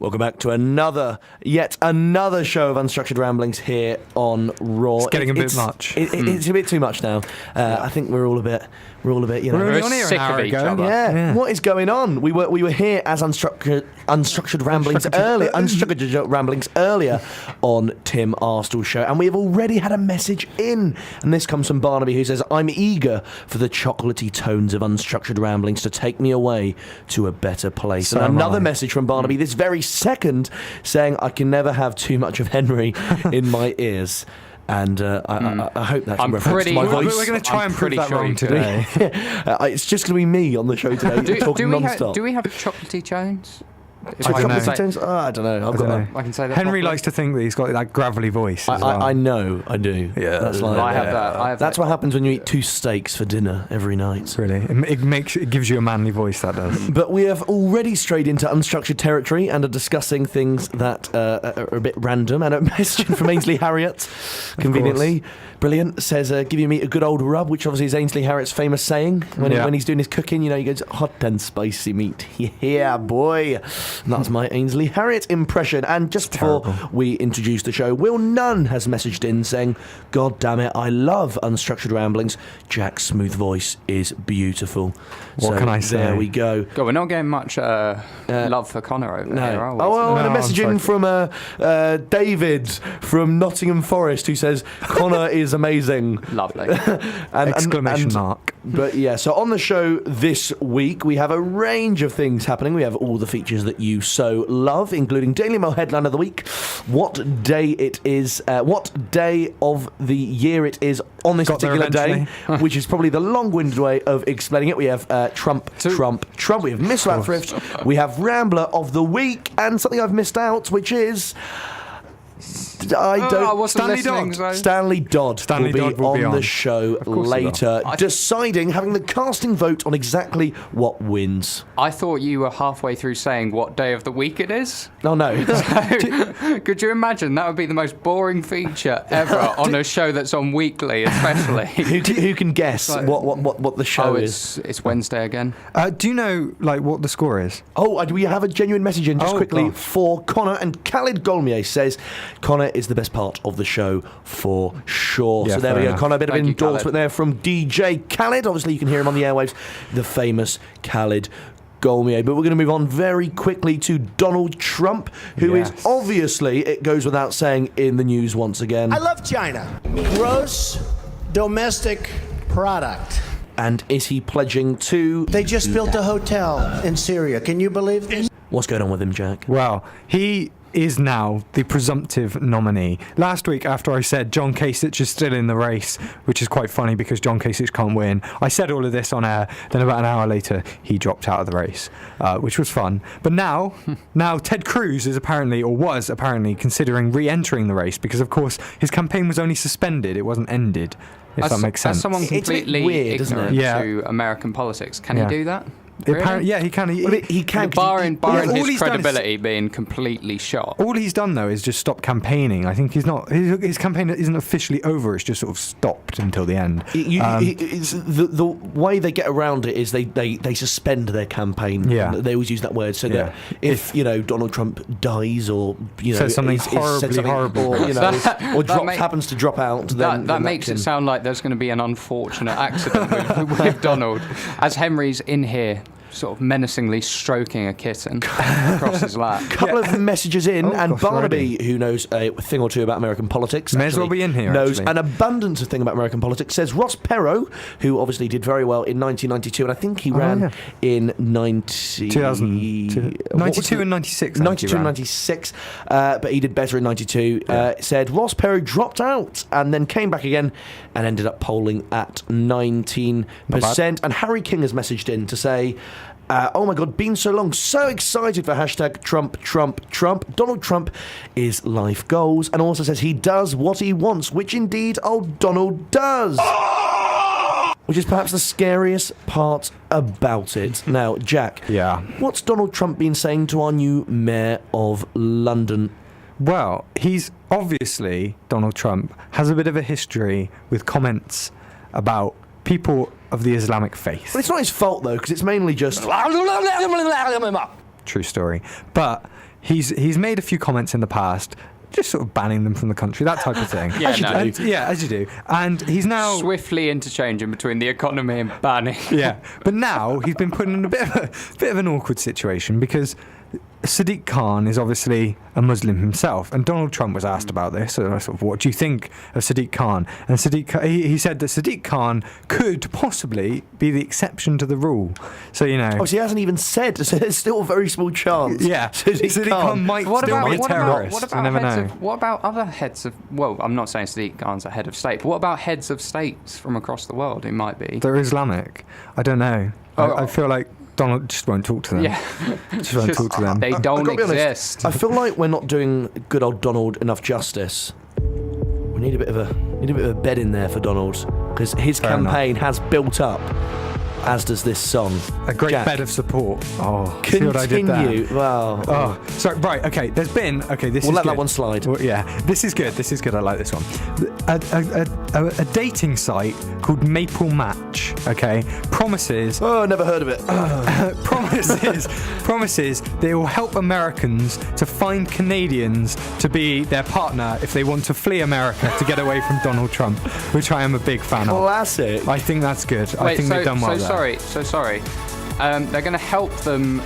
Welcome back to yet another show of Unstructured Ramblings here on Raw. It's getting a bit much. It's a bit too much now. I think we're all a bit, you know. We're only on here sick an hour of each ago. other. Yeah. What is going on? We were here as Unstructured Ramblings earlier on Tim Arstall's show, and we have already had a message in, and this comes from Barnaby, who says, "I'm eager for the chocolatey tones of Unstructured Ramblings to take me away to a better place." So and another am I. message from Barnaby this very second, saying, "I can never have too much of Henry in my ears." And I hope that's I'm a reference to my pretty- voice. We're going to try I'm and prove pretty that sure wrong you today. It's just going to be me on the show today, talking non-stop. Do we have chocolatey tones? If I don't know. I don't know. I don't know. I can say that. Henry properly. likes to think that he's got that gravelly voice. As well. I know, I do. Yeah, that's like, I have that. That's what happens when you eat 2 steaks for dinner every night. Really, it gives you a manly voice. That does. But we have already strayed into unstructured territory and are discussing things that are a bit random. And a message from Ainsley Harriott, conveniently. Brilliant. Says, give you meat a good old rub, which obviously is Ainsley Harriott's famous saying when he's doing his cooking. You know, he goes, hot and spicy meat. Yeah, boy. And that's my Ainsley Harriott impression. And just before we introduce the show, Will Nunn has messaged in saying, "God damn it, I love Unstructured Ramblings. Jack's smooth voice is beautiful." What can I say? There we go. God, we're not getting much love for Connor over here, are we? Oh, well, and a No, message in from David from Nottingham Forest, who says, "Connor is amazing." Lovely. Exclamation mark. But yeah, so on the show this week, we have a range of things happening. We have all the features that you so love, including Daily Mail headline of the week, what day it is, what day of the year it is on this Got there particular day, eventually. which is probably the long-winded way of explaining it. We have Trump. We have Miss Rat Thrift. We have Rambler of the week, and something I've missed out, which is... I wasn't Stanley listening, Dodd. so- Stanley Dodd Stanley will be Dodd will be on the on. show course he will. later, deciding, having the casting vote on exactly what wins. I thought you were halfway through saying what day of the week it is. Oh, no. Could you imagine? That would be the most boring feature ever on a show that's on weekly, especially. Who can guess Like- what the show Oh, is? it's Wednesday again. Do you know what the score is? Oh, do we have a genuine message in just Oh, quickly gosh. for Connor? And Khalid Golmier says Connor is the best part of the show for sure. Yeah, So there we fair go, enough. Connor. A bit of Thank you, endorsement there from DJ Khalid. Obviously, you can hear him on the airwaves, the famous Khalid Golmier. But we're going to move on very quickly to Donald Trump, who is Yes. obviously, it goes without saying, in the news once again. I love China. Gross domestic product. And is he pledging to... They just built a hotel in Syria. Can you believe this? What's going on with him, Jack? Well, he is now the presumptive nominee. Last week, after I said John Kasich is still in the race, which is quite funny because John Kasich can't win, I said all of this on air. Then about an hour later, he dropped out of the race, which was fun. But now Ted Cruz is apparently, or was apparently, considering re-entering the race because, of course, his campaign was only suspended. It wasn't ended, if that makes sense. As someone It's a bit completely weird, isn't it? ignorant Yeah. to American politics, can Yeah. he do that? Apparently, yeah, he can. He can... Barring all his he's done is- credibility being completely shot. All he's done though is just stop campaigning. I think he's not. His campaign isn't officially over. It's just sort of stopped until the end. It's the way they get around it is they suspend their campaign. Yeah. They always use that word so that Yeah. if Donald Trump dies or Says something said horribly something, horrible. or That happens to drop out, then That makes it sound like there's going to be an unfortunate accident with Donald, as Henry's in here, sort of menacingly stroking a kitten across his lap. couple of messages in, and gosh, Barnaby, who knows a thing or two about American politics, May as well actually be in here, knows actually. an abundance of thing about American politics, says Ross Perot, who obviously did very well in 1992, and I think he ran in 92 and 96. 92 and 96, but he did better in 92. Said Ross Perot dropped out and then came back again and ended up polling at 19%. And Harry King has messaged in to say, oh my God, been so long, so excited for hashtag Trump, Trump, Trump. Donald Trump is life goals, and also says he does what he wants, which indeed old Donald does. Which is perhaps the scariest part about it. Now, Jack, Yeah. what's Donald Trump been saying to our new mayor of London? Well, he's obviously, Donald Trump has a bit of a history with comments about people of the Islamic faith. Well, it's not his fault, though, because it's mainly just... True story. But he's made a few comments in the past, just sort of banning them from the country, that type of thing. Yeah, as you do. And he's now swiftly interchanging between the economy and banning. Yeah, but now he's been put in a bit of an awkward situation because Sadiq Khan is obviously a Muslim himself, and Donald Trump was asked about this. So sort of, what do you think of Sadiq Khan? And he said that Sadiq Khan could possibly be the exception to the rule. So he hasn't even said. So there's still a very small chance. Yeah, Sadiq Khan might be a terrorist. You never know. What about other heads of? Well, I'm not saying Sadiq Khan's a head of state, but what about heads of states from across the world who might be? They're Islamic. I don't know. I feel like Donald just won't talk to them. Yeah. Just won't talk to them. They don't exist. I feel like we're not doing good old Donald enough justice. We need a bit of a bed in there for Donald, because his campaign has built up, as does this song. A great Jack, bed of support. Oh, continue. see what I did there? Wow. Oh, sorry. Right. Okay. This We'll is let good. that one slide. Well, yeah. This is good. I like this one. A dating site called Maple Match. Okay. Promises. Oh, never heard of it. promises they will help Americans to find Canadians to be their partner if they want to flee America to get away from Donald Trump, which I am a big fan of. Classic. I think that's good. I think they've done well there. Sorry. They're going to help them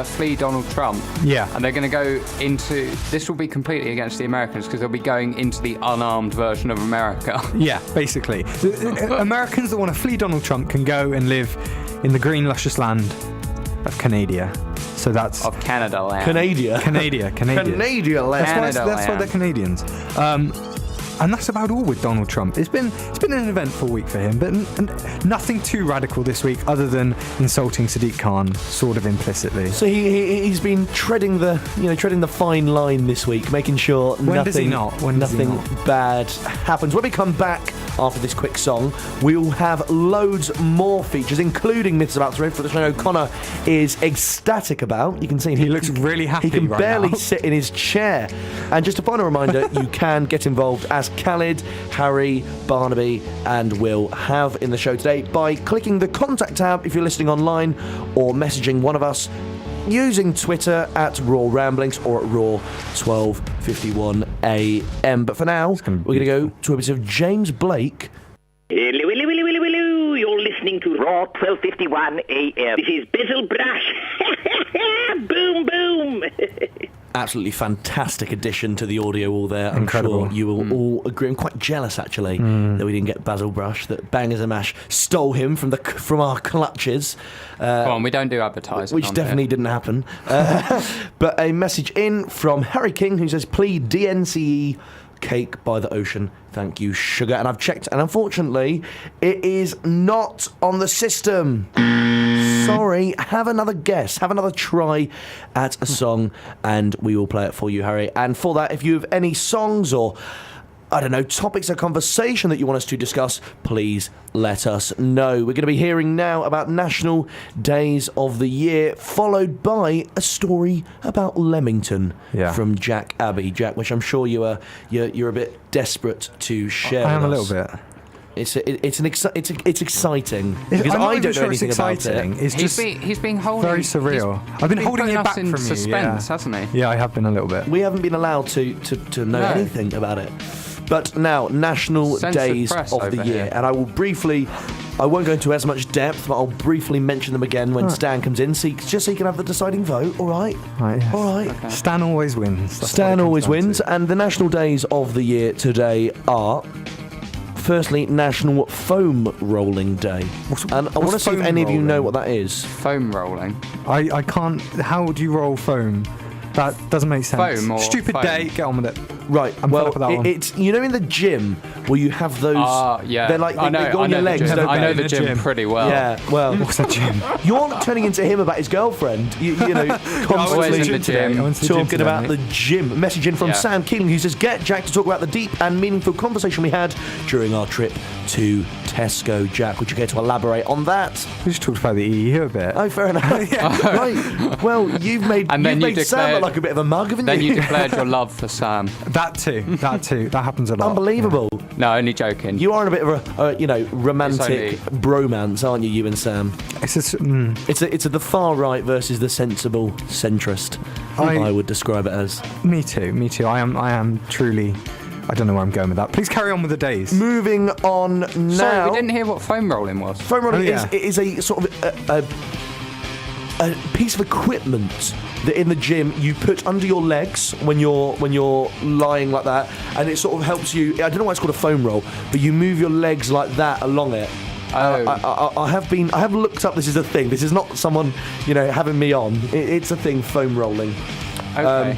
flee Donald Trump. Yeah. And they're going to go into... This will be completely against the Americans because they'll be going into the unarmed version of America. Yeah, basically. Americans that want to flee Donald Trump can go and live in the green, luscious land of Canada. So that's... Of Canada land. Canada. Canada land. That's why they're Canadians. And that's about all with Donald Trump. It's been an eventful week for him, but nothing too radical this week, other than insulting Sadiq Khan, sort of implicitly. So he's been treading the fine line this week, making sure nothing bad happens. When we come back after this quick song, we'll have loads more features, including Myths About Thread, which O'Connor is ecstatic about. You can see he looks really happy. He can right barely now. sit in his chair. And just a final reminder, you can get involved as Khalid, Harry, Barnaby and Will have in the show today by clicking the contact tab if you're listening online, or messaging one of us using Twitter at Raw Ramblings or at Raw 12:51 AM. But for now, we're going to go to a bit of James Blake. Hello. You're listening to Raw 12:51 AM. This is Bizzle Brash. Boom, boom. Absolutely fantastic addition to the audio wall there. Incredible. I'm sure you will all agree. I'm quite jealous, actually, that we didn't get Basil Brush, that Bangers and Mash stole him from our clutches. Come on, we don't do advertising. Which definitely didn't happen. But a message in from Harry King, who says, please DNCE Cake by the Ocean. Thank you, sugar. And I've checked, and unfortunately, it is not on the system. Sorry, have another guess, have another try at a song, and we will play it for you, Harry. And for that, if you have any songs or, I don't know, topics of conversation that you want us to discuss, please let us know. We're going to be hearing now about National Days of the Year, followed by a story about Leamington from Jack Abbey. Jack, which I'm sure you're a bit desperate to share. I am with a us. little bit. It's exciting because I don't know anything about it. It's just he's been holding very surreal. I've been holding it back in from suspense, you, hasn't he? Yeah, I have been a little bit. We haven't been allowed to know anything about it. But now, National Days of the Year, and I won't go into as much depth, but I'll briefly mention them again when Stan comes in, just so he can have the deciding vote. All right? Right. Yes. All right. Okay. Stan always wins. Stan always wins, and the National Days of the Year today are... Firstly, National Foam Rolling Day. And I want to see if any of you know what that is. Foam rolling? I can't... How do you roll foam? That doesn't make sense. Foam or Stupid foam? Day, get on with it. Right, I'm fed up with that one. it's you know in the gym where you have those. Yeah. They're like they go on your legs. I know the In the gym gym. pretty well. Yeah, well, What's a gym? you're turning into him about his girlfriend. You know, constantly in the gym. I went to the gym talking today, about mate. the gym. Message in from Yeah. Sam Keeling, who says, "Get Jack to talk about the deep and meaningful conversation we had during our trip to Tesco." Jack, would you care to elaborate on that? We just talked about the EU a bit. Oh, fair enough. Right. Well, you've made And then you Sam declared- look like a bit of a mug, haven't Then you? you declared your love for Sam. That too. That happens a lot. Unbelievable. No, only joking. You are in a bit of a, romantic bromance, aren't you, you and Sam? It's just, It's the far right versus the sensible centrist. I would describe it as. Me too. I am truly. I don't know where I'm going with that. Please carry on with the days. Moving on now. Sorry, we didn't hear what foam rolling was. Foam rolling yeah. is a sort of a piece of equipment that in the gym you put under your legs when you're lying like that, and it sort of helps you. I don't know why it's called a foam roll, but you move your legs like that along it. I have looked up. This is a thing. This is not someone having me on. It's a thing. Foam rolling. Okay.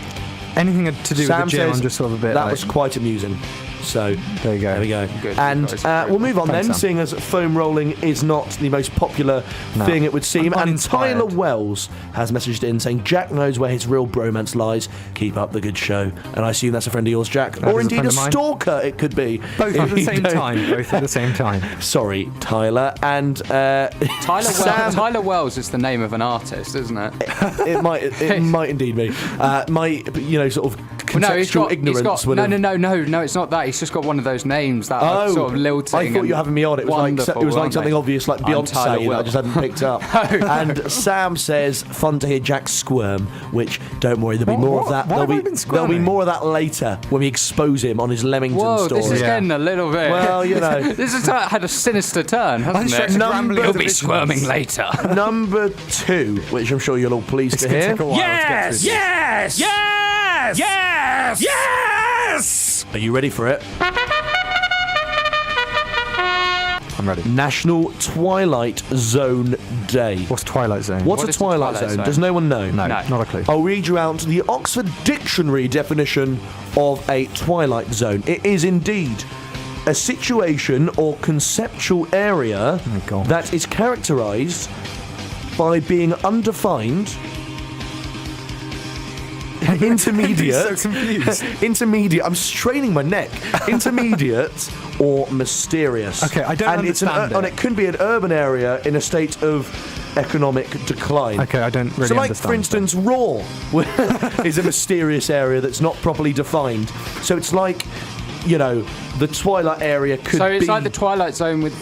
Anything to do Sam with the gym, says I'm just sort of a bit that like, was quite amusing. So there you go. There we go. Good. And we'll move on Thanks, then, Sam. seeing as foam rolling is not the most popular thing it would seem. I'm And uninspired. Tyler Wells has messaged in saying Jack knows where his real bromance lies. Keep up the good show. And I assume that's a friend of yours, Jack, That or is a indeed friend a of mine. stalker. It could be. both If at the you same don't- time. Both at the same time. Sorry, Tyler. And Tyler Wells is the name of an artist, isn't it? it might indeed be. My sort of contextual ignorance would have. No, it's not that. He's just got one of those names that are sort of lilting. I thought you were having me on. It was wonderful, like aren't something they? obvious, like I'm Tyler Beyonce, that I Wells. just hadn't picked up. And Sam says, "Fun to hear Jack squirm." Which, don't worry, there'll be more of that. Why have I been There'll be squirming? more of that later when we expose him on his Leamington Whoa, story. this is getting a little bit. Well, this has had a sinister turn, hasn't started it? rambling He'll to be the squirming business. later. Number 2, which I'm sure you're all pleased to It's hear. gonna take a while to get through this. Yes! Are you ready for it? I'm ready. National Twilight Zone Day. What's Twilight Zone? What's What a is the Twilight Twilight Zone? Zone? Does no one know? No, No. not a clue. I'll read you out the Oxford Dictionary definition of a twilight zone. It is indeed a situation or conceptual area my God. that is characterised by being undefined, intermediate, so confused. intermediate. I'm straining my neck. Intermediate or mysterious. Okay, I don't understand and it. it could be an urban area in a state of economic decline. Okay, I don't really So, like, understand. for instance, Raw is a mysterious area that's not properly defined. So it's like, the Twilight area could So it's be... like the Twilight Zone with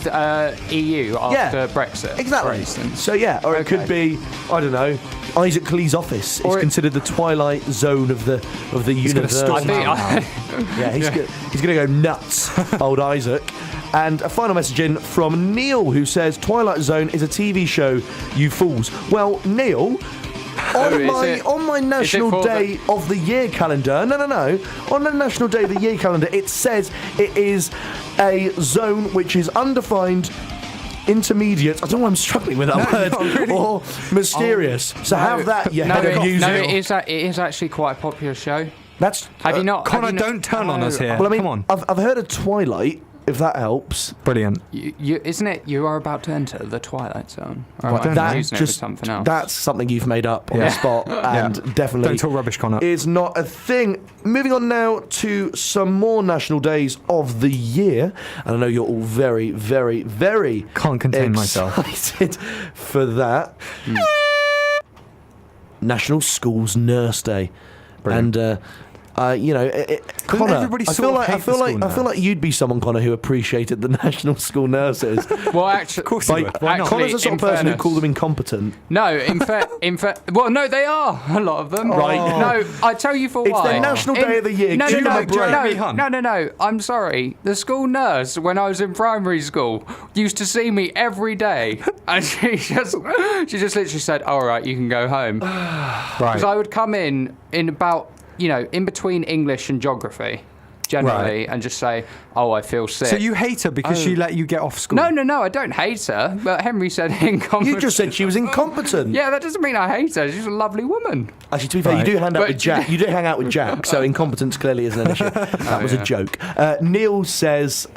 EU after Brexit, Exactly. for instance. So, yeah, or it could Okay. be, I don't know, Isaac Klee's office is Or it- considered the Twilight Zone of the universe. storm I think Yeah, he's going to go nuts, old Isaac. And a final message in from Neil, who says, Twilight Zone is a TV show, you fools. Well, Neil... On my National for Day of the Year calendar, no. On the National Day of the Year calendar, it says it is a zone which is undefined, intermediate. I don't know why I'm struggling with that word. not really. Or mysterious. So have that, you head of music. it is actually quite a popular show. That's. Have you not? Connor, have you not- don't turn on us here. Well, I mean, Come on. I've heard of Twilight. If that helps. Brilliant. Isn't it? You are about to enter the Twilight Zone. Or What, am I that confusing it with something else? That's something you've made up on the spot, and definitely Don't talk rubbish, Connor. is not a thing. Moving on now to some more national days of the year, and I know you're all very, very, very Can't contain myself. excited for that. National Schools Nurse Day, Brilliant. and. Connor, everybody I sort feel of like hate the school I feel like you'd be someone, Connor, who appreciated the national school nurses. Well, actually, Of course you would. Why not? Connor's the sort of person who fairness- called them incompetent. No, in fact, well, no, they are a lot of them. Right. No, I tell you for It's why. their National Day of the Year. No, Give no, them no, a break. Jeremy Hunt. no. I'm sorry. The school nurse, when I was in primary school, used to see me every day, and she just literally said, "All right, you can go home." Right. Because I would come in about, in between English and geography, generally, and just say, "Oh, I feel sick." So you hate her because she let you get off school? No, I don't hate her, but Henry said incompetent. You just said she was incompetent. Yeah, that doesn't mean I hate her. She's a lovely woman. Actually, to be fair, you Right. do hang out But- with Jack. You do hang out with Jack, so incompetence clearly isn't an issue. That was a joke. Neil says,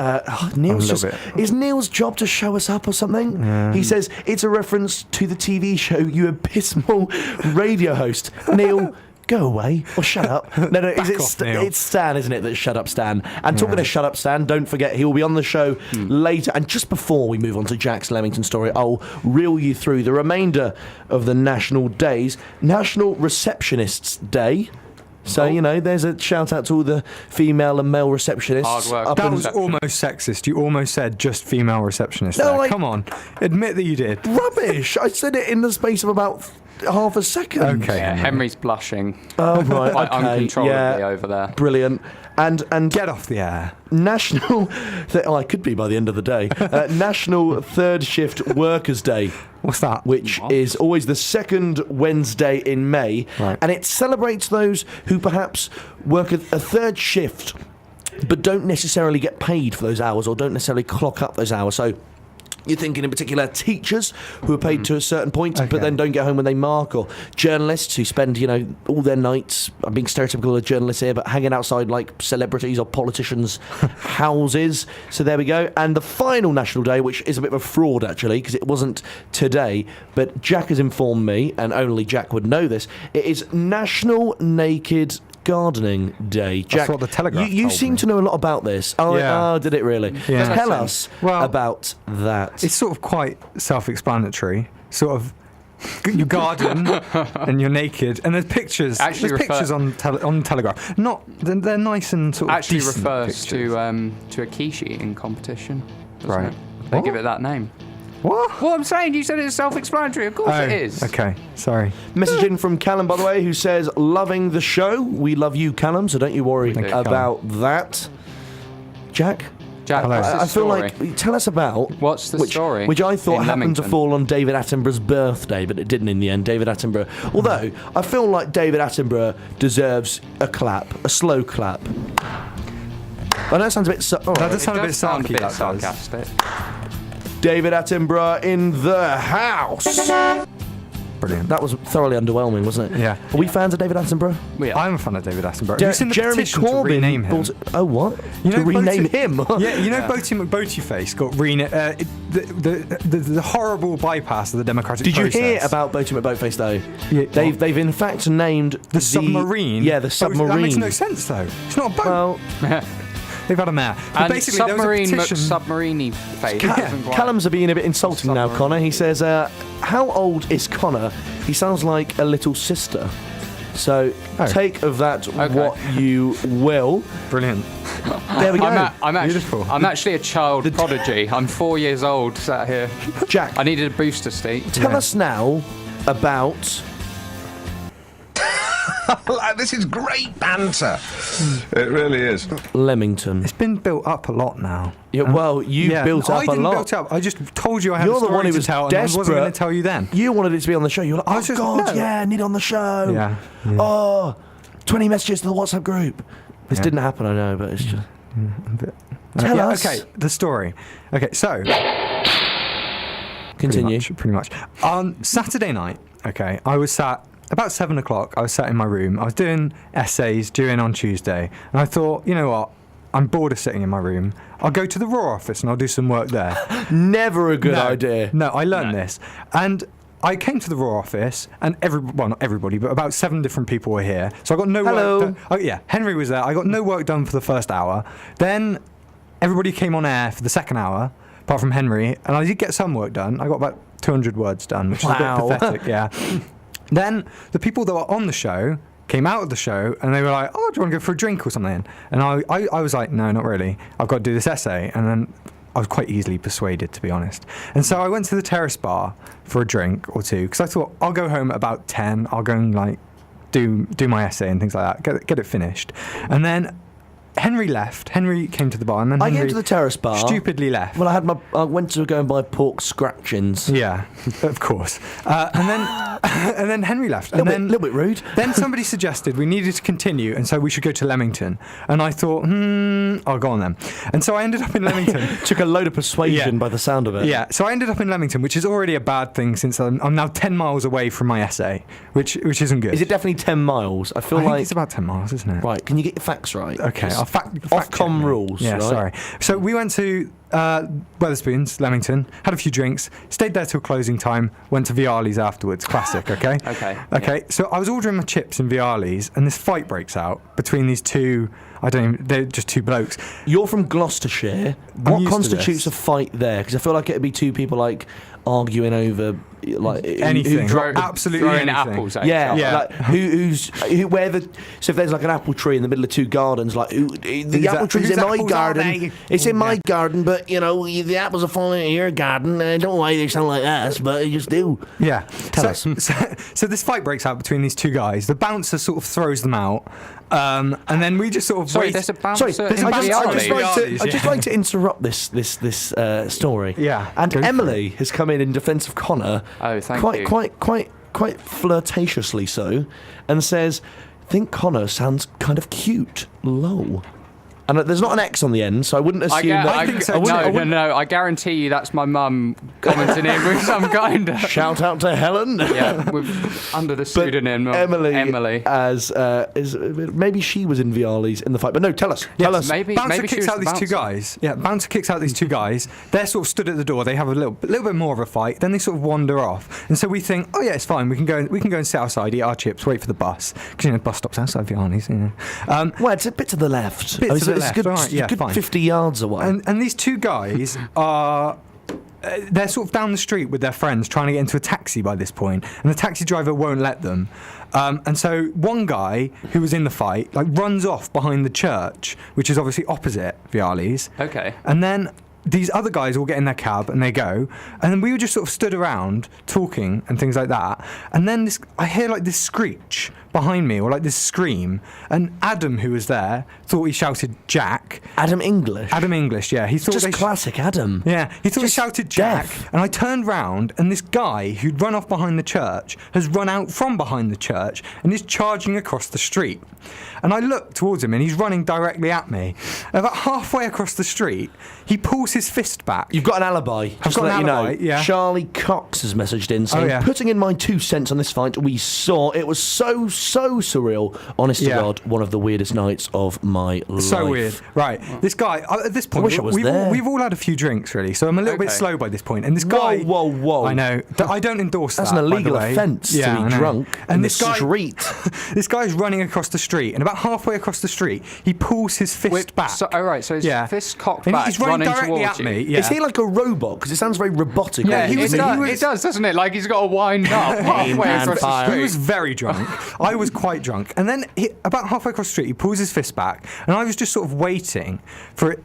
Neil's A just, little bit. is Neil's job to show us up or something? He says it's a reference to the TV show You Abysmal Radio Host. Neil, go away or shut up. No, off, Neil. it's Stan, isn't it? That's Shut Up Stan. And talking to Shut Up Stan, don't forget he will be on the show later. And just before we move on to Jack's Leamington story, I'll reel you through the remainder of the national days. National Receptionists Day. So, there's a shout out to all the female and male receptionists. Hard work. up That in- was almost sexist. You almost said just female receptionist. No, there. like- Come on, admit that you did. Rubbish! I said it in the space of about half a second. Okay. Yeah, Henry's blushing Oh, right. quite Okay. uncontrollably Yeah. over there. Brilliant. And Get off the air. National... I could be by the end of the day. National Third Shift Workers' Day. What's that? Which is always the second Wednesday in May. Right. And it celebrates those who perhaps work a third shift but don't necessarily get paid for those hours or don't necessarily clock up those hours. So you're thinking in particular teachers who are paid to a certain point but Okay. then don't get home when they mark, or journalists who spend, all their nights, I'm being stereotypical of journalists here, but hanging outside like celebrities or politicians' houses. So there we go. And the final national day, which is a bit of a fraud actually, because it wasn't today, but Jack has informed me, and only Jack would know this, it is National Naked Gardening Day. Jack, what the Telegraph you told seem me. to know a lot about this. Yeah. Did it really? Yeah. Tell us Well, about that. It's sort of quite self-explanatory. Sort of, you garden and you're naked, and there's pictures. Actually There's pictures on Telegraph. They're nice and sort of Actually decent refers pictures. to a quiche eating competition. doesn't Right. it? They What? give it that name. What? Well, I'm saying you said it's self-explanatory. Of course it is. Okay, sorry. Message in from Callum, by the way, who says, loving the show. We love you, Callum, so don't you worry do. about that. Jack? Jack, Hello. what's the I feel story? like, tell us about... What's the story? Which I thought in happened to Leamington? fall on David Attenborough's birthday, but it didn't in the end, David Attenborough. Although, I feel like David Attenborough deserves a clap, a slow clap. I know it sounds a bit... That does It sound a bit does sound sarky. That does. sarcastic. David Attenborough in the house. Brilliant. That was thoroughly underwhelming, wasn't it? Yeah. Are we fans of David Attenborough? I'm a fan of David Attenborough. Have you seen the Jeremy petition to rename him? Oh, what? To rename him? Yeah, Boaty McBoatyface got renamed. The horrible bypass of the democratic Did you process. hear about Boaty McBoatface though? Yeah, They've in fact named the submarine? Yeah, the submarine. That makes no sense though. It's not a boat. Well, They've had a mayor. But And basically, there was a petition. submarine face. Callum's are being a bit insulting now, Connor. He says, how old is Connor? He sounds like a little sister. So take of that what you will. Brilliant. There we go. Beautiful. I'm actually a child prodigy. I'm 4 years old, sat here. Jack, I needed a booster seat. tell us now about... This is great banter. It really is. Leamington. It's been built up a lot now. Yeah, well, you built up I a didn't lot. build up. I just told you I had You're a the story one who to was tell, and I wasn't desperate. going to tell you then. You wanted it to be on the show. You were like, I oh, was just- God, no. yeah, I need it on the show. Yeah. Oh, 20 messages to the WhatsApp group. This Yeah. didn't happen, I know, but it's just... Tell Yeah, us. Okay, the story. Okay, so Continue. Pretty much. On Saturday night, okay, I was sat about 7 o'clock. I was sat in my room. I was doing essays due in on Tuesday, and I thought, you know what? I'm bored of sitting in my room. I'll go to the Raw office and I'll do some work there. Never a good idea. No, I learned this, and I came to the Raw office, and not everybody, but about 7 different people were here. So I got no Hello. work done. Oh yeah, Henry was there. I got no work done for the first hour. Then everybody came on air for the second hour, apart from Henry, and I did get some work done. I got about 200 words done, which is a Wow. bit pathetic. Yeah. Then the people that were on the show came out of the show and they were like, "Oh, do you want to go for a drink or something?" And I was like, "No, not really. I've got to do this essay." And then I was quite easily persuaded, to be honest. And so I went to the Terrace Bar for a drink or two because I thought I'll go home at about 10. I'll go and like do my essay and things like that, get it finished. And then Henry left. Henry came to the bar, and then I Henry came to the Terrace Bar. Stupidly left. Well, I went to go and buy pork scratchings. Yeah, of course. And then Henry left. And then Little bit rude. Then somebody suggested we needed to continue, and so we should go to Leamington. And I thought, I'll go on then. And so I ended up in Leamington. Took a load of persuasion by the sound of it. Yeah, so I ended up in Leamington, which is already a bad thing since I'm now 10 miles away from my essay, which isn't good. Is it definitely 10 miles? I feel I think like... it's about 10 miles, isn't it? Right, can you get your facts right? Okay, It's I'll fact Ofcom check me. rules, Yeah, right? sorry. So we went to Wetherspoons, Leamington, had a few drinks, stayed there till closing time, went to Viali's afterwards. Classic, okay? Okay. So I was ordering my chips in Viali's, and this fight breaks out between these two, they're just two blokes. You're from Gloucestershire. What used to constitutes this. a fight there? Because I feel like it'd be two people like arguing over like Anything. Absolutely throwing anything. apples at Yeah, each other. like so if there's like an apple tree in the middle of two gardens, like the apple tree's in my apples are garden, they? it's in my Yeah. garden, but the apples are falling in your garden. I don't know why they sound like us, but they just do. Yeah. Tell us. So this fight breaks out between these two guys. The bouncer sort of throws them out, and then we just sort of Sorry, wait. there's a Sorry, bouncer I'd in Vialli. just like to interrupt this story. Yeah, and go for Emily has come in defence of Connor. Oh, thank you. Quite flirtatiously so, and says, "Think Connor sounds kind of cute, low." And there's not an X on the end, so I wouldn't assume that. I think so. No. I guarantee you that's my mum commenting in with some kind of. Shout out to Helen. Yeah, under the pseudonym of Emily. As is maybe she was in Vialli's in the fight, but no, tell us. Maybe Bouncer she kicks was out the these two bouncer. guys. Yeah, Bouncer kicks out these two guys. They're sort of stood at the door. They have a little bit more of a fight. Then they sort of wander off, and so we think, oh yeah, it's fine. We can go and sit outside, eat our chips, wait for the bus because bus stops outside Vialli's. Well, it's a bit to the left. Bit to the it's left, good, right, yeah, good fine. 50 yards away. And these two guys are. They're sort of down the street with their friends trying to get into a taxi by this point, and the taxi driver won't let them. And so one guy who was in the fight runs off behind the church, which is obviously opposite Vialli's. Okay. And then these other guys all get in their cab and they go, and then we were just sort of stood around talking and things like that. And then I hear this screech behind me, or this scream, and Adam, who was there, thought he shouted Jack. Adam English. Yeah. He thought Just classic Adam. Yeah, he thought he Just shouted Jack, deaf. and I turned round, and this guy who'd run off behind the church has run out from behind the church and is charging across the street. And I look towards him, and he's running directly at me. About halfway across the street, he pulls his fist back. You've got an alibi. Just to got let an you alibi, know. yeah. Charlie Cox has messaged in saying, yeah. putting in my 2 cents on this fight, we saw it was so surreal. Honest to Yeah. God, one of the weirdest nights of my life. So weird. Right. This guy, at this point, wish I was there. we've all had a few drinks, really, so I'm a little bit Okay. slow by this point. And this guy... Whoa. I know. I don't endorse That's that, an by the illegal way. offence Yeah, to I be know. drunk and in this the guy, street. This guy's running across the street, and about halfway across the street, he pulls his fist back. So his fist cocked And back, he's running running directly towards at me. you. Yeah. Is he like a robot? Because it sounds very robotic. Yeah, he was- it does, doesn't it? Like he's got to wind up halfway man, across fire. the He street. was very drunk. I was quite drunk. And then about halfway across the street, he pulls his fist back, and I was just sort of waiting for it,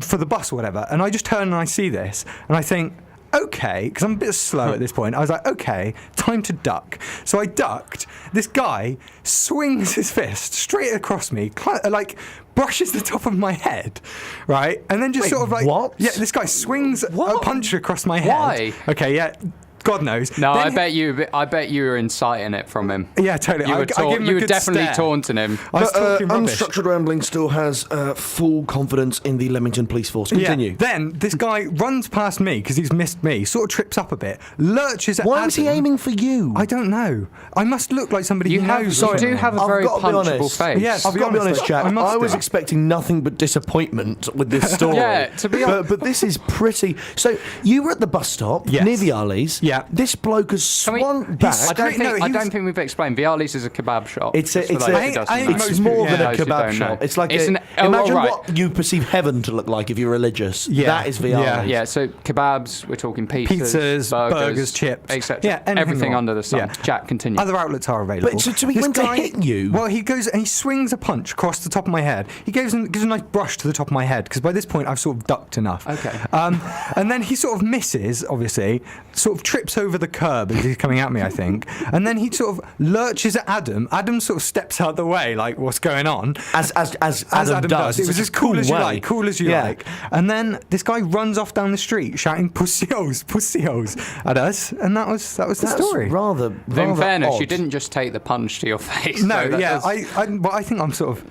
for the bus or whatever. And I just turn and I see this, and I think, okay, because I'm a bit slow at this point. I was like, okay, time to duck. So I ducked. This guy swings his fist straight across me, brushes the top of my head, right? And then just Wait, sort of what? Yeah, this guy swings a punch across my head. Why? Okay, yeah. God knows. No, Then I bet you were inciting it from him. Yeah, totally. You were, I gave him a you were good definitely stare. taunting him. I was talking rubbish. Unstructured Rambling still has full confidence in the Leamington Police Force. Continue. Yeah. Then this guy runs past me because he's missed me, sort of trips up a bit, lurches at Why was he Adam. aiming for you? I don't know. I must look like somebody You who have, knows. you something. do have a I've very got to be punchable honest. face. Yes. I've got to be honest, Jack. I must I was do. expecting nothing but disappointment with this story. Yeah, to be honest. But this is pretty. So you were at the bus stop Yes. near Vialli's. Yeah. This bloke has Can we- swung back. I don't think, No, he I was- don't think we've explained. Vialli's is a kebab shop. It's just for a, those who I doesn't think know. most it's more than people- a those who kebab don't shop. know. It's like It's imagine right. what you perceive heaven to look like if you're religious. Yeah. That is Vialli's. Yeah, so kebabs, we're talking Pizzas, burgers, chips, etc. yeah, anything everything wrong. under the sun. Yeah. Jack, continue. Other outlets are available. But so he This went to hit you? Well, he goes and he swings a punch across the top of my head. He gives a nice brush to the top of my head because by this point I've sort of ducked enough. Okay. And then he sort of misses, obviously, sort of trips over the curb as he's coming at me, I think. And then he sort of lurches at Adam. Adam sort of steps out the way, like, what's going on? As Adam does. It It's was such as a cool as you way. like, cool as you Yeah. like. And then this guy runs off down the street shouting pussy hoes at us, and that was the That's story. rather In fairness, odd. you didn't just take the punch to your face. No, so that yeah, does- I think I'm sort of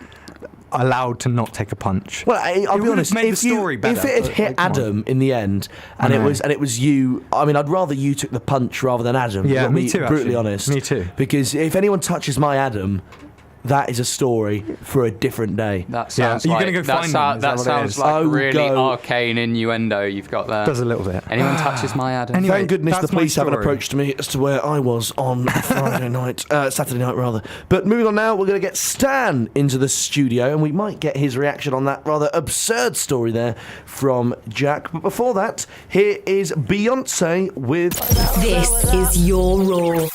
allowed to not take a punch. Well, I'll It be would've honest. made the If story better, if it had but, hit like, come on. Adam in the end, and I it know. was you, I mean, I'd rather you took the punch rather than Adam. Yeah, Let me me too, Brutally actually. honest. Me too. Because if anyone touches my Adam, that is a story for a different day. That sounds Are you like gonna go find them? Is that that what it sounds is? like I a will really go- arcane innuendo you've got there. Does a little bit. Anyone touches my Adam? Anyway, Thank goodness the that's my police haven't story. approached me as to where I was on Saturday night rather. But moving on now, we're going to get Stan into the studio, and we might get his reaction on that rather absurd story there from Jack. But before that, here is Beyonce with... This is your Raw.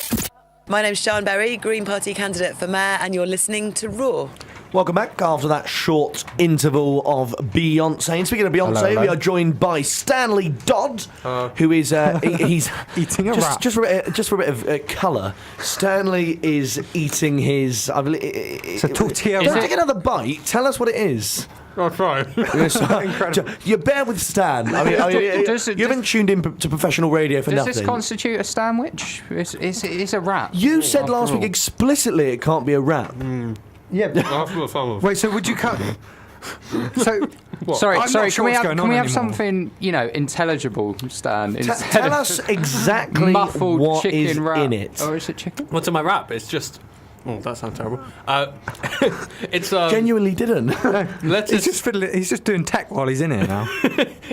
My name's Sian Berry, Green Party candidate for mayor, and you're listening to Raw. Welcome back after that short interval of Beyonce. And speaking of Beyonce, Hello. we are joined by Stanley Dodd, who is he's Eating a just, wrap. just for a bit of colour. Stanley is eating his. It's a tortilla Don't wrap. take another bite. Tell us what it is. I'll try. Incredible. You bear with Stan. I mean, Does it- you haven't tuned in to professional radio for Does nothing. this constitute a sandwich? It's a wrap. You said last After week all. explicitly it can't be a wrap. Yeah. After the Wait, so would you cut... So... Sorry, I'm sorry. not sure Can we what's have going can on we have anymore. something intelligible, Stan? Tell us exactly muffled what chicken is wrap. in it. Or is it chicken? What's in my wrap? It's just. Oh, that sounds terrible. It's Genuinely didn't. lettuce. He's just doing tech while he's in here now.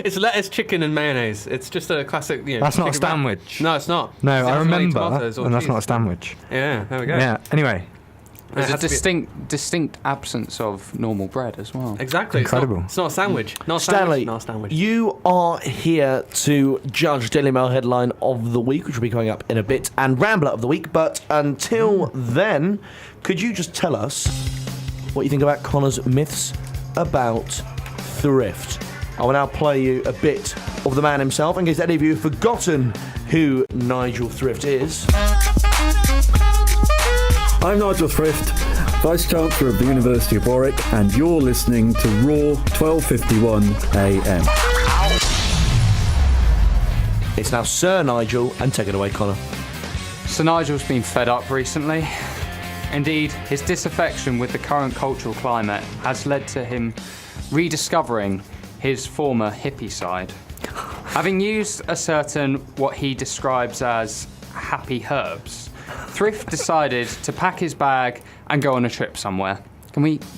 It's lettuce, chicken, and mayonnaise. It's just a classic. That's not a chicken wrap. sandwich. No, it's not. No, It's I definitely remember, tomatoes or and that's cheese. not a sandwich. Yeah, there we go. Yeah. Anyway, There's It a has to be- distinct absence of normal bread as well. Exactly. Incredible. It's not a sandwich. Not a Stanley, sandwich. Not a sandwich. you are here to judge Daily Mail headline of the week, which will be coming up in a bit, and Rambler of the week. But until then, could you just tell us what you think about Connor's myths about thrift? I will now play you a bit of the man himself, in case any of you have forgotten who Nigel Thrift is. I'm Nigel Thrift, Vice Chancellor of the University of Warwick, and you're listening to Raw 12:51 AM. It's now Sir Nigel, and take it away, Connor. So Nigel's been fed up recently. Indeed, his disaffection with the current cultural climate has led to him rediscovering his former hippie side. Having used a certain, what he describes as happy herbs, Thrift decided to pack his bag and go on a trip somewhere.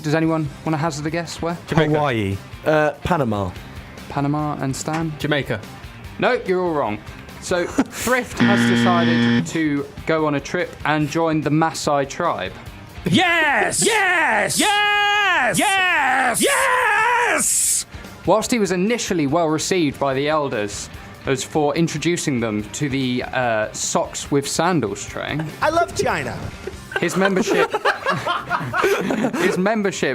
Does anyone want to hazard a guess where? Hawaii. Panama. Panama and Stan? Jamaica. No, you're all wrong. So, Thrift has decided to go on a trip and join the Maasai tribe. Yes! Yes! Yes! Yes! Yes! Whilst he was initially well received by the elders as for introducing them to the socks with sandals train, I love China. his membership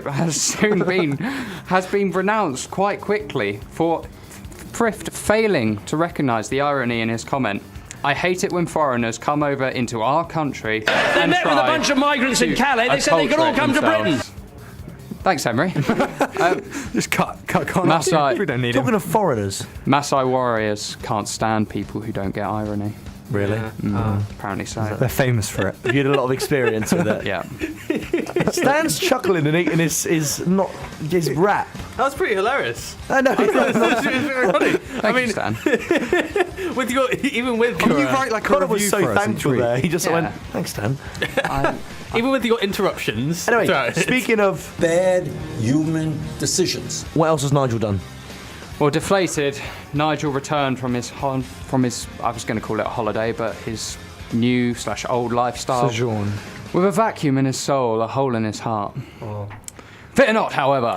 has been renounced quite quickly for Thrift failing to recognise the irony in his comment. I hate it when foreigners come over into our country and met with a try bunch of migrants in to Calais. They said they could all come to acculturate Britain. themselves. Thanks, Henry. Just cut Connor. Maasai. We don't need Talking him. of foreigners. Maasai warriors can't stand people who don't get irony. Really? Apparently so. They're famous for it. You had a lot of experience with it. Yeah. Stan's chuckling and eating his wrap. That was pretty hilarious. I know. It was very funny. Thank you, Stan. With your, even with Can your, you write like a Connor review was so for us each thankful week? there. He just Yeah. went, thanks, Stan. even with your interruptions. Anyway, throughout it. speaking of, Bad human decisions. what else has Nigel done? Well, deflated, Nigel returned from his I was going to call it a holiday, but his new/old lifestyle Sojourn. with a vacuum in his soul, a hole in his heart. Fear not, however,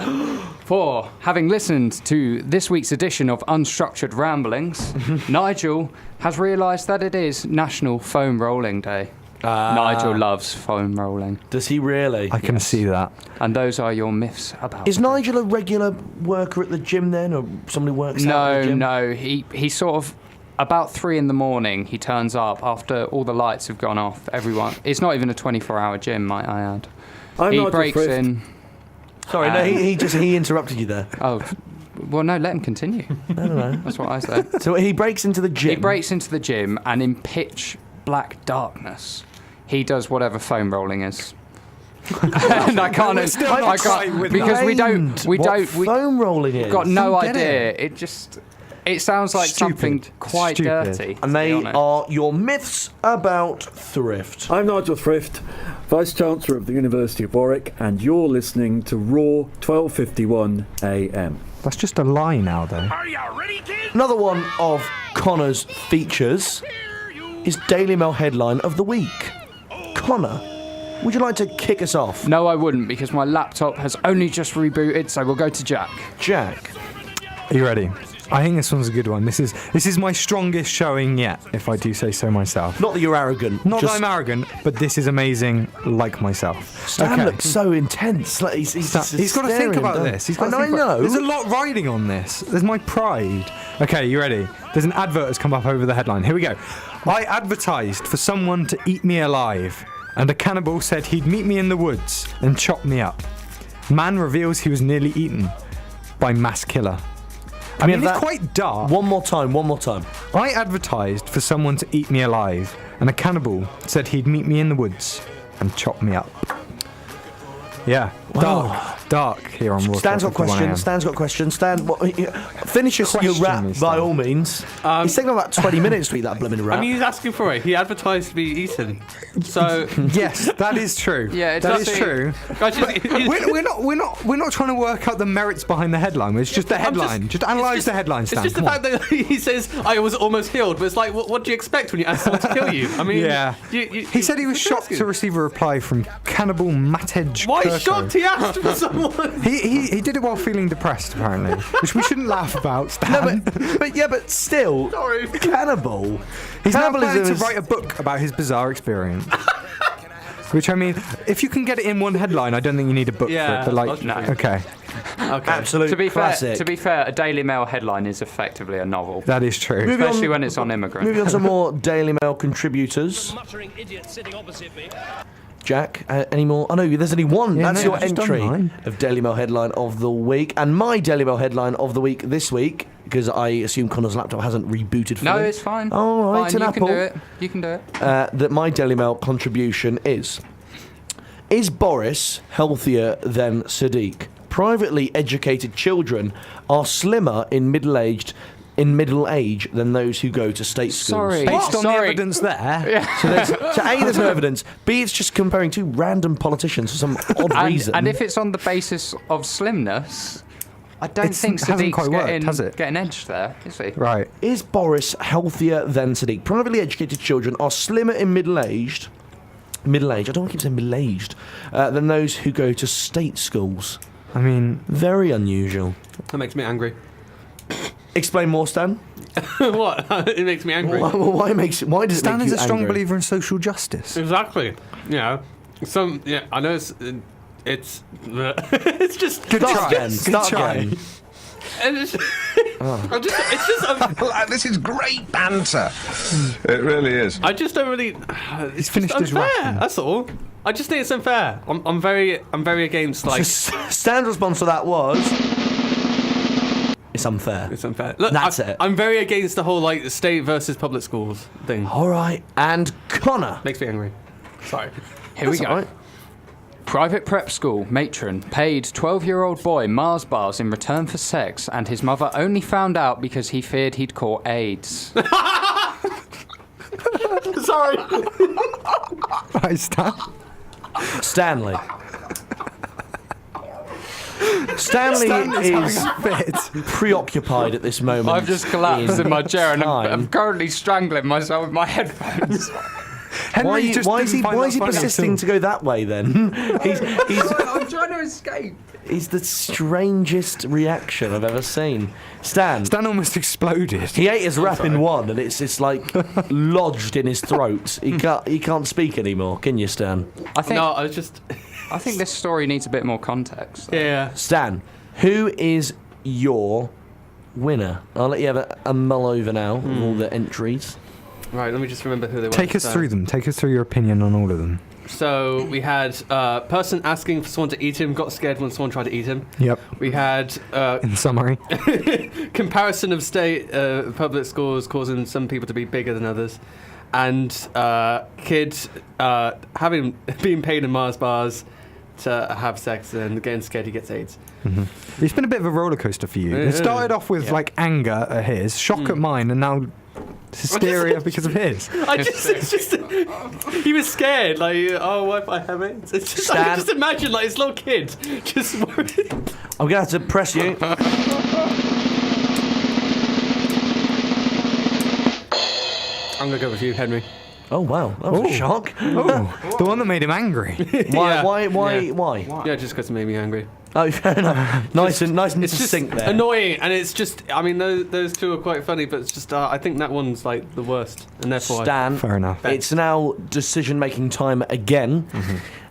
for having listened to this week's edition of Unstructured Ramblings, Nigel has realised that it is National Foam Rolling Day. Nigel loves foam rolling, Does he really? I can see that. and those are your myths about. Is Nigel a regular worker at the gym then, or somebody who works out at the No, gym? no. He sort of about 3 a.m. he turns up after all the lights have gone off. Everyone. It's not even a 24-hour gym, might I add. I'm He Nigel breaks Thrift. in. Sorry, no, he interrupted you there. Oh, well, no. Let him continue. No. That's what I said. So he breaks into the gym. He breaks into the gym, and in pitch black darkness, he does whatever foam rolling is. And I can't. still I not can't quite with because we Explained don't. what foam rolling is. Got no Don't get idea. It just. It sounds like something Stupid. quite Stupid. dirty. And they are your myths about thrift. I'm Nigel Thrift, Vice Chancellor of the University of Warwick, and you're listening to Raw 12:51 AM. That's just a lie now, though. Another one of Connor's features is Daily Mail headline of the week. Connor, would you like to kick us off? No, I wouldn't, because my laptop has only just rebooted, so we'll go to Jack. Jack. Are you ready? I think this one's a good one. This is my strongest showing yet, if I do say so myself. Not that you're arrogant. Not that I'm arrogant, but this is amazing, like myself. Stan looks so intense. Like he's He's got to think about this. He's got to think about- There's a lot riding on this. There's my pride. Okay, you ready? There's an advert that's come up over the headline. Here we go. I advertised for someone to eat me alive, and a cannibal said he'd meet me in the woods and chop me up. Man reveals he was nearly eaten by mass killer. I mean, it's quite dark. One more time. I advertised for someone to eat me alive, and a cannibal said he'd meet me in the woods and chop me up. Yeah, dark here on Raw. Stan's got questions. Stan, finish your rap by all means. It's taken about 20 minutes to eat that blooming rap. I mean, he's asking for it. He advertised to be eaten. So yes, that is true. Yeah, that is true. We're not trying to work out the merits behind the headline. It's just the headline. Just analyse the headline, Stan. It's just the fact that he says I was almost killed, but it's like, what do you expect when you ask someone to kill you? I mean, yeah. He said he was shocked to receive a reply from Cannibal Matej. Why Kirko. shocked? He asked for someone. He did it while feeling depressed, apparently, which we shouldn't laugh about, Stan. No, but still, Sorry. Cannibal. He's now Cannibalism planning to is- write a book about his bizarre experience. Which, I mean, if you can get it in one headline, I don't think you need a book for it. But like, no. Okay, Absolute To be classic. fair, a Daily Mail headline is effectively a novel, that is true. Moving especially on- when it's on immigrants. Moving on to more Daily Mail contributors. Jack, any more? Oh no, there's only one. Yeah, That's no, your I've just done entry mine. of Daily Mail headline of the week. And my Daily Mail headline of the week this week, because I assume Connor's laptop hasn't rebooted for No, me. it's fine. All right, Fine, an you apple. can do it. You can do it. That my Daily Mail contribution is Boris healthier than Sadiq? Privately educated children are slimmer in middle age than those who go to state schools. Sorry. Based on the Sorry. evidence there. So A, there's no evidence. B, it's just comparing two random politicians for some odd reason. And if it's on the basis of slimness, I don't It's- think hasn't Sadiq's quite worked, has it? getting edged there, is he? Right. Is Boris healthier than Sadiq? Privately educated children are slimmer in middle-aged, I don't want to keep saying middle-aged, than those who go to state schools. I mean, Very unusual. That makes me angry. Explain more, Stan. What? It makes me angry. Why does it Stan make is you a strong angry? believer in social justice. Exactly. I know it's it's just Good Start try. again. Good Start try. again. and it's just This is great banter. It really is. I just don't really. It's finished just his unfair. rapping. That's all. I just think it's unfair. I'm very against like. Stan's response to that was, it's unfair. It's unfair. Look, That's it. I'm very against the whole like state versus public schools thing. All right, and Connor. Makes me angry. Sorry. Here we That's go. all right. Private prep school matron paid 12-year-old boy Mars bars in return for sex, and his mother only found out because he feared he'd caught AIDS. Sorry. Right, Stan. Stanley. Stanley is preoccupied at this moment. I've just collapsed in my chair and I'm time. currently strangling myself with my headphones. Why is he funny persisting to go that way then? he's I'm trying to escape. he's the strangest reaction I've ever seen. Stan almost exploded. he ate his wrap in one and it's like lodged in his throat. He can't speak anymore. Can you, Stan? I think No, I was just. I think this story needs a bit more context. Yeah. Stan, who is your winner? I'll let you have a mull over now of all the entries. Right. Let me just remember who they were. Take us through them. Take us through your opinion on all of them. So we had person asking for someone to eat him, got scared when someone tried to eat him. Yep. We had In summary. comparison of state public schools causing some people to be bigger than others, and kids having been paid in Mars bars to have sex and getting scared he gets AIDS. Mm-hmm. It's been a bit of a roller coaster for you. It started off with like anger at his, shock at mine, and now hysteria because of his. He was scared, like, oh, what if I have AIDS? It's just, I can just imagine, like, this little kid just worried. I'm going to have to press you. I'm going to go with you, Henry. Oh, wow. That was a shock. Oh, the one that made him angry. Why? Yeah, just because it made me angry. Oh, fair enough. Nice and it's succinct just there. Annoying, and it's just, I mean, those two are quite funny, but it's just, I think that one's, like, the worst. And therefore, Stan, fair enough. It's now decision-making time again,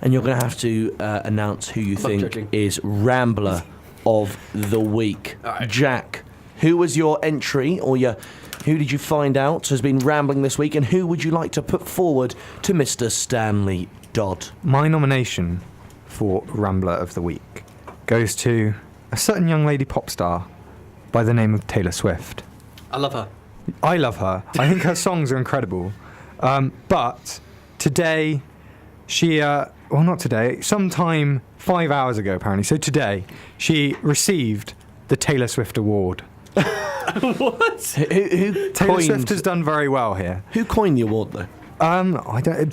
and you're going to have to announce who you think is Rambler of the Week. Right. Jack, who was your entry, or who did you find out has been rambling this week, and who would you like to put forward to Mr. Stanley Dodd? My nomination for Rambler of the Week goes to a certain young lady pop star by the name of Taylor Swift. I love her. I love her. I think her songs are incredible. But today, not today, sometime 5 hours ago apparently, so today, she received the Taylor Swift Award. What? Who Taylor Swift has done very well here. Who coined the award, though?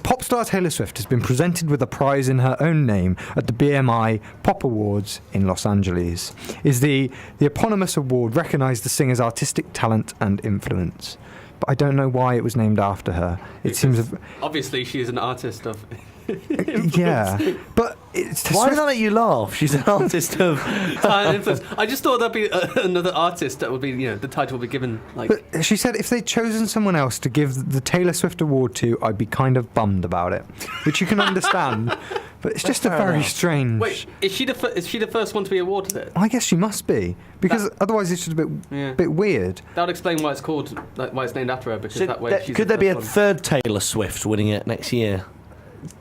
Pop star Taylor Swift has been presented with a prize in her own name at the BMI Pop Awards in Los Angeles. Is the eponymous award recognised the singer's artistic talent and influence. But I don't know why it was named after her. Obviously, she is an artist of. Yeah, but why does that make you laugh? She's an artist of influence. I just thought that'd be another artist that would be, the title would be given. Like, but she said if they'd chosen someone else to give the Taylor Swift award to, I'd be kind of bummed about it, which you can understand. But it's just a very strange. Wait, is she the first one to be awarded it? I guess she must be, because otherwise it's just a bit weird. That would explain why it's called, why it's named after her. Because that way, could there be a third Taylor Swift winning it next year?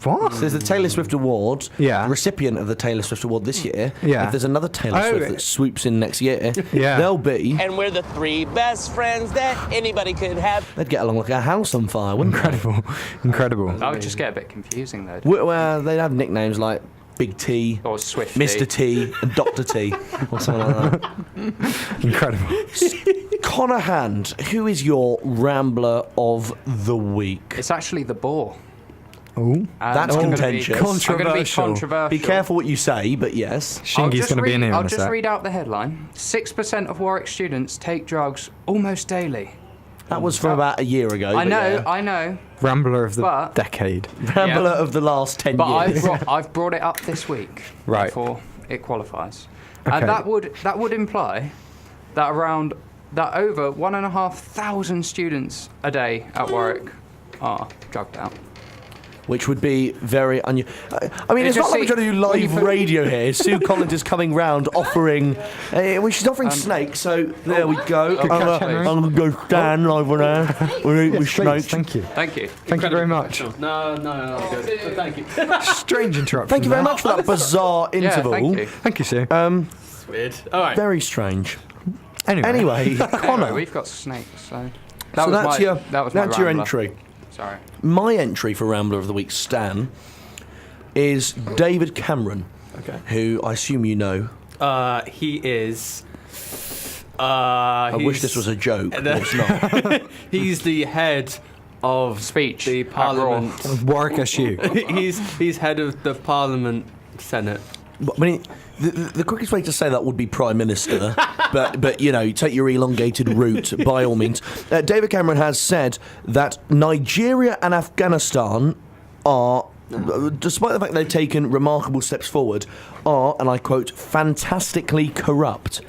What? So there's the Taylor Swift Award, recipient of the Taylor Swift Award this year. Yeah. If there's another Taylor Swift that swoops in next year, yeah, they'll be. And we're the three best friends that anybody could have. They'd get along like a house on fire, wouldn't they? Incredible. That would just get a bit confusing, though. Well, they'd have nicknames like Big T, or Swift, Mr. T, and Dr. T, or something like that. Incredible. Connor Hand, who is your Rambler of the Week? It's actually the Boar. Oh, that's contentious. I'm going to be controversial. Be careful what you say, but yes. Shingy's going to be in here I'll just read out the headline. 6% of Warwick students take drugs almost daily. That was from about a year ago. I know. Rambler of the decade. Rambler of the last 10 years. But I've brought it up this week. Right. Before it qualifies. Okay. And that would imply that over 1,500 students a day at Warwick are drugged out. Which would be very unusual. I mean, it's not like we're trying to do live radio here. Sue Collins is coming round offering. She's offering snakes, so there we go. I'm going to go stand over there. We'll eat with snakes. Thank you. Thank you. Thank you very much. No, good. Thank you. Strange interruption. Thank you very much for that bizarre interval. Thank you. Thank you, Sue. It's weird. All right. Very strange. Anyway, Connor. We've got snakes, so. That's your Rambler. entry. Sorry. My entry for Rambler of the Week, Stan, is David Cameron, who I assume you know. He is. I wish this was a joke, but it's not. He's the head of speech, the Parliament. Warwick SU. he's head of the Parliament Senate. I mean, the quickest way to say that would be Prime Minister, but you take your elongated route by all means. David Cameron has said that Nigeria and Afghanistan are, despite the fact they've taken remarkable steps forward, are, and I quote, fantastically corrupt.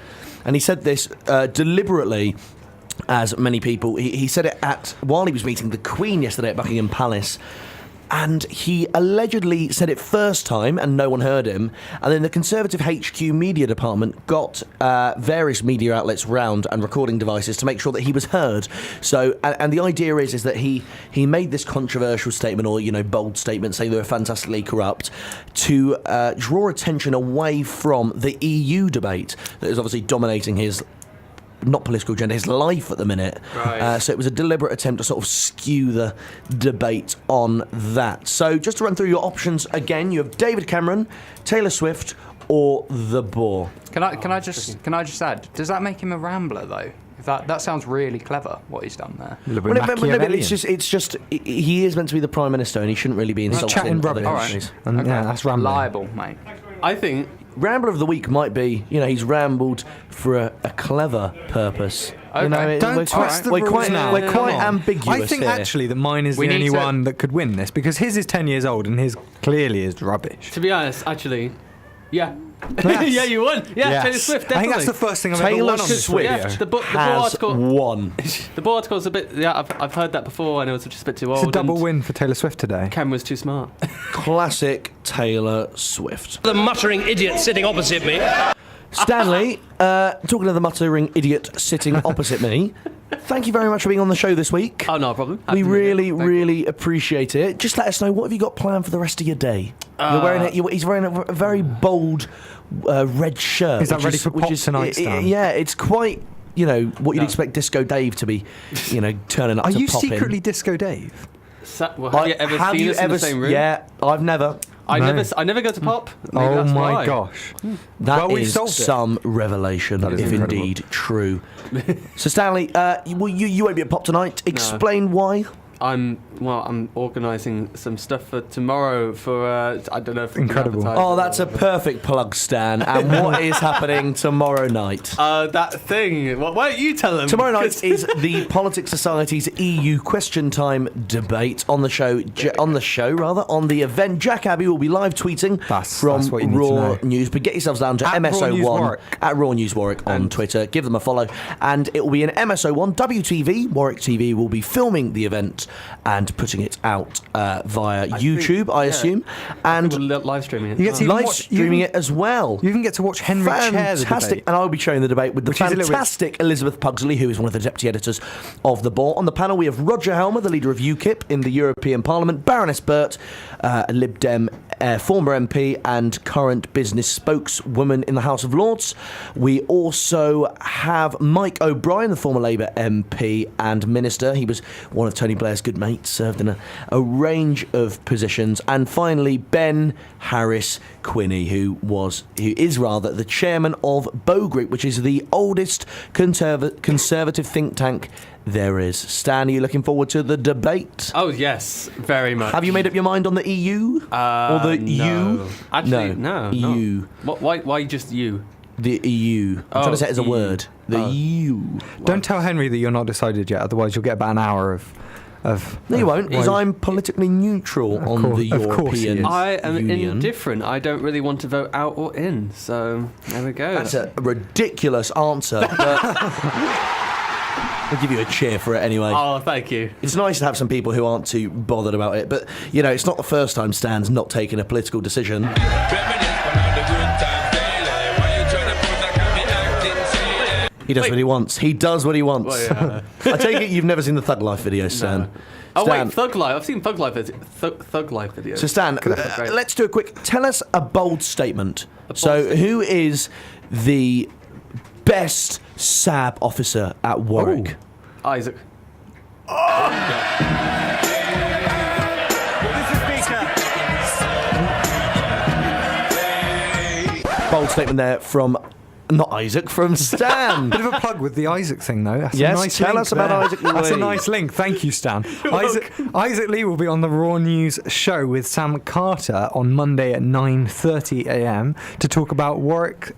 And he said this deliberately, as many people. He said it while he was meeting the Queen yesterday at Buckingham Palace. And he allegedly said it first time, and no one heard him. And then the Conservative HQ media department got various media outlets round and recording devices to make sure that he was heard. So, and the idea is that he made this controversial statement, or bold statement, saying they were fantastically corrupt, to draw attention away from the EU debate that is obviously dominating his not political agenda, his life at the minute. Right. So it was a deliberate attempt to sort of skew the debate on that. So just to run through your options again, you have David Cameron, Taylor Swift, or the Boar. Can I just add? Does that make him a rambler though? That sounds really clever what he's done there. It's just he is meant to be the Prime Minister and he shouldn't really be insulting chatting other rubbish. countries. And, yeah, that's rambling. Liable, mate. I think Rambler of the Week might be, he's rambled for a clever purpose. Okay. Don't twist the rules now. We're quite Come on. ambiguous I think here. actually that mine is We the need only to- one that could win this because his is 10 years old and his clearly is rubbish. to be honest, actually, yeah. Yes. Yeah, you won. Yeah, Yes. Taylor Swift, I definitely. think that's the first thing I've ever Taylor won on this Swift radio. Yeah, the Boar has article. won. The Boar article's a bit. Yeah, I've heard that before, and it was just a bit too old. It's a double and win for Taylor Swift today. Cam was too smart. Classic Taylor Swift. The muttering idiot sitting opposite me. Stanley, talking to the muttering idiot sitting opposite me, thank you very much for being on the show this week. Oh, no problem. We Happy to be really, here. Thank you. really appreciate it. Just let us know, what have you got planned for the rest of your day? He's wearing a very bold red shirt. Is that which ready for pop tonight, Stan? Yeah, it's quite, what you'd expect Disco Dave to be, turning up Are to you pop in. secretly Disco Dave? Well, have you ever seen us in the same room? Yeah, I've never. I No. never go to pop. Maybe Oh that's my why. gosh. That Well, we've is solved it. some revelation, That is if incredible. indeed true. So, Stanley, you won't be at Pop tonight. Explain why. I'm organising some stuff for tomorrow for I don't know if Incredible. Oh, that's a perfect plug, Stan. And what is happening tomorrow night? that thing. Why don't you tell them? Tomorrow night is the Politics Society's EU Question Time debate on the show. On the event, Jack Abbey will be live tweeting from that's what you need to Raw know. News. But get yourselves down to At Raw News MSO1 Warwick. at Raw News Warwick on Twitter. Give them a follow, and it will be an MSO1 WTV. Warwick TV will be filming the event and putting it out via YouTube, I assume, and live streaming it. You get to even live watch- streaming it as well. You even get to watch Henry chair the Fantastic, debate. and I'll be chairing the debate with the Which is a little bit- fantastic Elizabeth Pugsley, who is one of the deputy editors of The Boar. On the panel, we have Roger Helmer, the leader of UKIP in the European Parliament, Baroness Burt, a Lib Dem former MP and current business spokeswoman in the House of Lords. We also have Mike O'Brien, the former Labour MP and Minister. He was one of Tony Blair's good mates, served in a range of positions. And finally, Ben Harris Quinney, who is the chairman of Bow Group, which is the oldest conservative think tank there is. Stan, are you looking forward to the debate? Oh yes, very much. Have you made up your mind on the EU or the no. U? Actually, no. EU. Why just you? The EU. I'm trying to say it as a EU. word. The EU. Don't tell Henry that you're not decided yet, otherwise you'll get about an hour of No, you won't, because why- I'm politically neutral on course- the of course he European is. I am Union. indifferent. I don't really want to vote out or in. So there we go. That's a ridiculous answer. But I'll give you a cheer for it anyway. Oh, thank you. It's nice to have some people who aren't too bothered about it, but it's not the first time Stan's not taken a political decision. He does what he wants. He does what he wants. Well, yeah. I take it you've never seen the Thug Life video, Stan. No. Oh Stan. wait, Thug Life. I've seen Thug Life videos. So Stan, Great. let's do a quick. Tell us a bold statement. Who is the best SAB officer at Warwick? Isaac. Bold statement there from. Not Isaac, from Stan. Bit of a plug with the Isaac thing, though. That's Yes, a nice tell link us about there. Isaac Lee. That's a nice link. Thank you, Stan. Isaac Lee will be on the Raw News show with Sam Carter on Monday at 9:30 a.m. to talk about Warwick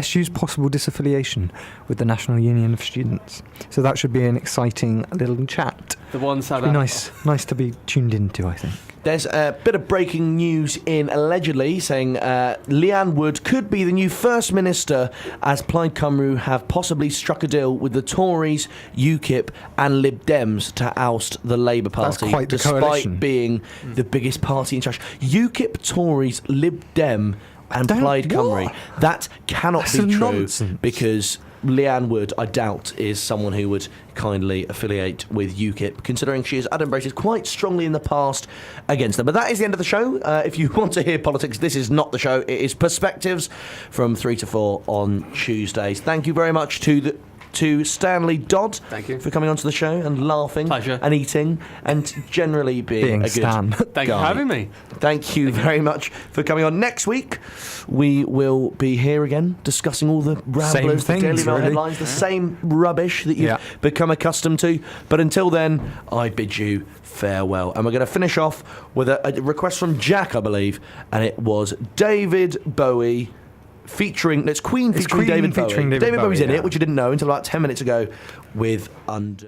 SU's possible disaffiliation with the National Union of Students. So that should be an exciting little chat. The one South Be nice to be tuned into, I think. There's a bit of breaking news in allegedly saying Leanne Wood could be the new First Minister as Plaid Cymru have possibly struck a deal with the Tories, UKIP and Lib Dems to oust the Labour Party. That's quite the despite coalition. being the biggest party in charge. UKIP, Tories, Lib Dem and Plaid Cymru. That cannot That's be true nonsense. because Leanne Wood, I doubt, is someone who would kindly affiliate with UKIP, considering she has adumbrated quite strongly in the past against them. But that is the end of the show. If you want to hear politics, this is not the show. It is Perspectives from 3 to 4 on Tuesdays. Thank you very much to to Stanley Dodd. Thank you. For coming onto the show and laughing. Pleasure. And eating and generally being a good Stan. Thank you for having me. Thank you very much for coming on. Next week, we will be here again discussing all the ramblers, Same the Daily things, Mail really. headlines, the same rubbish that you've become accustomed to. But until then, I bid you farewell. And we're going to finish off with a request from Jack, I believe, and it was David Bowie featuring, it's Queen featuring David Bowie. featuring David David Bowie's Bowie, in yeah. it, which you didn't know until about 10 minutes ago, with Under.